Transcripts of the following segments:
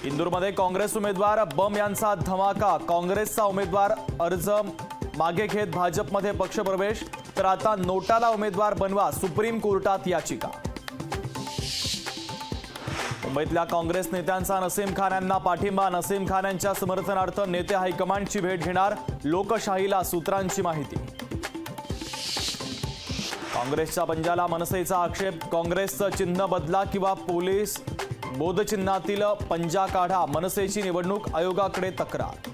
इंदूरमध्ये काँग्रेस उमेदवार बम यांचा धमाका। काँग्रेसचा उमेदवार अर्ज मागे घेत भाजपमध्ये पक्षप्रवेश। तर आता नोटाला उमेदवार बनवा, सुप्रीम कोर्टात याचिका। मुंबईतल्या काँग्रेस नेत्यांचा नसीम खान यांना पाठिंबा। नसीम खान यांच्या समर्थनार्थ नेते हायकमांडची भेट घेणार। लोकशाहीला सूत्रांची माहिती। काँग्रेसच्या पंजाला मनसेचा आक्षेप। काँग्रेसचं चिन्ह बदला किंवा पोलीस बोधचिन्हातील पंजा काढा। मनसेची निवडणूक आयोगाकडे तक्रार।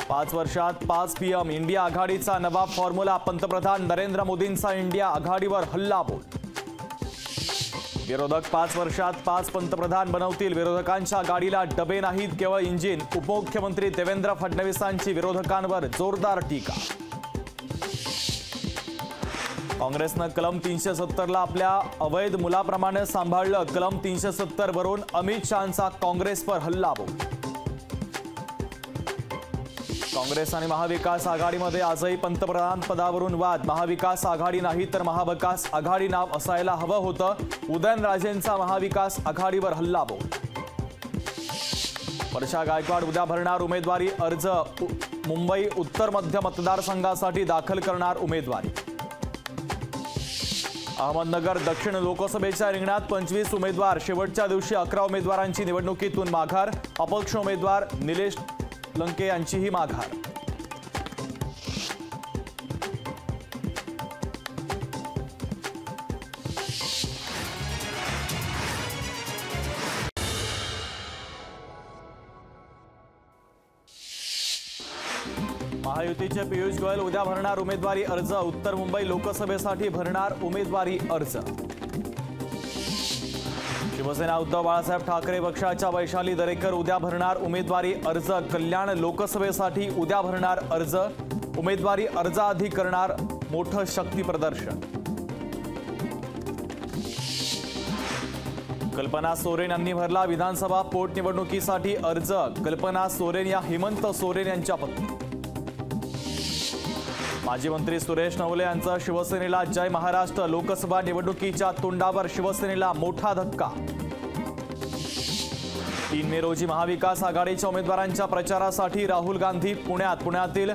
5 वर्षात 5 PM इंडिया आघाडीचा नवा फॉर्म्युला। पंतप्रधान नरेंद्र मोदींचा इंडिया आघाडीवर हल्लाबोल। विरोधक 5 वर्षात 5 पंतप्रधान बनवतील। विरोधकांच्या गाडीला डबे नाहीत, केवळ इंजिन। उपमुख्यमंत्री देवेंद्र फडणवीसांची विरोधकांवर जोरदार टीका। काँग्रेसनं कलम 370ला आपल्या अवैध मुलाप्रमाणे सांभाळलं। कलम 370 वरून अमित शहांचा काँग्रेसवर हल्लाबोल। काँग्रेस आणि महाविकास आघाडीमध्ये आजही पंतप्रधान पदावरून वाद। महाविकास आघाडी नाही तर महाविकास आघाडी नाव असायला हवं होतं। उदयनराजेंचा महाविकास आघाडीवर हल्लाबोल। वर्षा गायकवाड उद्या भरणार उमेदवारी अर्ज। मुंबई उत्तर मध्य मतदारसंघासाठी दाखल करणार उमेदवारी। अहमदनगर दक्षिण लोकसभेच्या रिंगणात 25 उमेदवार। शेवटच्या दिवशी 11 उमेदवारांची निवडणुकीतून माघार। अपक्ष उमेदवार निलेश लंके यांचीही माघार। महायुतीचे पियुष गोयल उद्या भरणार उमेदवारी अर्ज। उत्तर मुंबई लोकसभेसाठी भरणार उमेदवारी अर्ज। शिवसेना उद्धव बाळासाहेब ठाकरे पक्षाच्या वैशाली दरेकर उद्या भरणार उमेदवारी अर्ज। कल्याण लोकसभेसाठी उद्या भरणार अर्ज। उमेदवारी अर्जाआधी करणार मोठं शक्ती प्रदर्शन। कल्पना सोरेन यांनी भरला विधानसभा पोटनिवडणुकीसाठी अर्ज। कल्पना सोरेन या हेमंत सोरेन यांच्या पत्नी। माजी मंत्री सुरेश नवले यांचा शिवसेनेला जय महाराष्ट्र। लोकसभा निवडणुकीच्या तोंडावर शिवसेनेला मोठा धक्का। 3 मे रोजी महाविकास आघाडीच्या उमेदवारांच्या प्रचारासाठी राहुल गांधी पुण्यात। पुण्यातील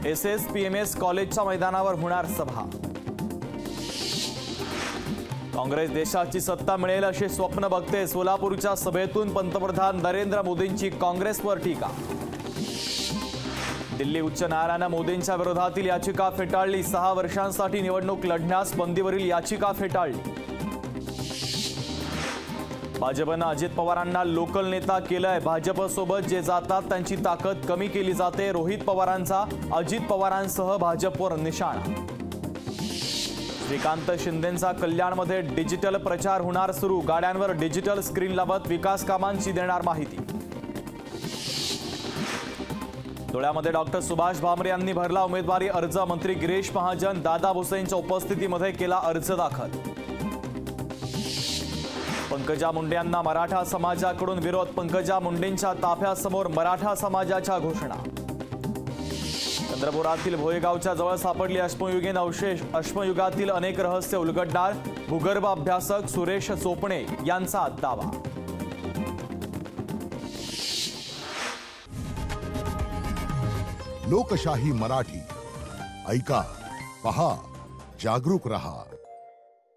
SSPMS कॉलेजच्या मैदानावर होणार सभा। काँग्रेस देशाची सत्ता मिळेल असे स्वप्न बघते। सोलापूरच्या सभेतून पंतप्रधान नरेंद्र मोदींची काँग्रेसवर टीका। दिल्ली उच्च न्यायालयाने मोदींच्या विरोधातील याचिका फेटाळली। 6 वर्षांसाठी निवडणूक लढण्यास बंदीवरील याचिका फेटाळली। भाजपने अजित पवारांना लोकल नेता केलंय। भाजपसोबत जे जातात त्यांची ताकद कमी केली जाते। रोहित पवारांचा अजित पवारांसह भाजपवर निशाणा। श्रीकांत शिंदेंचा कल्याणमध्ये डिजिटल प्रचार होणार सुरू। गाड्यांवर डिजिटल स्क्रीन लावत विकास कामांची देणार माहिती। धुळ्यामध्ये डॉक्टर सुभाष भामरे यांनी भरला उमेदवारी अर्ज। मंत्री गिरीश महाजन दादा भुसेंच्या उपस्थितीमध्ये केला अर्ज दाखल। पंकजा मुंडे यांना मराठा समाजाकडून विरोध। पंकजा मुंडेंच्या ताफ्यासमोर मराठा समाजाच्या घोषणा। चंद्रपुरातील भोयगावच्या जवळ सापडली अश्मयुगीन अवशेष। अश्मयुगातील अनेक रहस्य उलगडणार भूगर्भ अभ्यासक सुरेश चोपणे यांचा दावा। लोकशाही मराठी ऐका, पहा, जागरूक रहा।